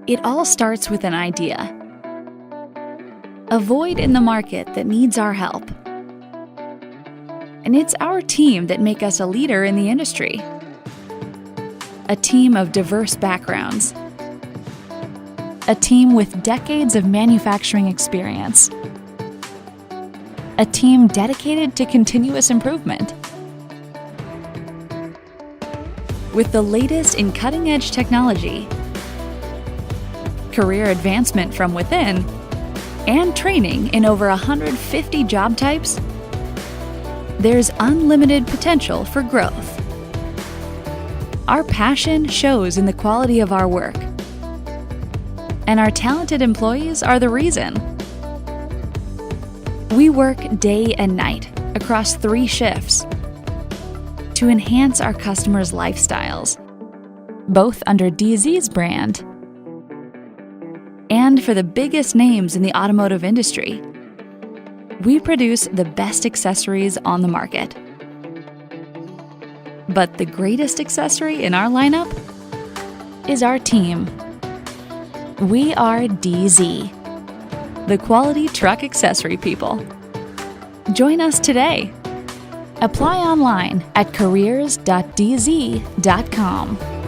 It all starts with an idea. A void in the market that needs our help. And it's our team that make us a leader in the industry. A team of diverse backgrounds. A team with decades of manufacturing experience. A team dedicated to continuous improvement. With the latest in cutting-edge technology, career advancement from within, and training in over 150 job types, there's unlimited potential for growth. Our passion shows in the quality of our work, and our talented employees are the reason. We work day and night across 3 shifts to enhance our customers' lifestyles, both under DZ's brand and for the biggest names in the automotive industry. We produce the best accessories on the market. But the greatest accessory in our lineup is our team. We are DZ, the quality truck accessory people. Join us today. Apply online at careers.dz.com.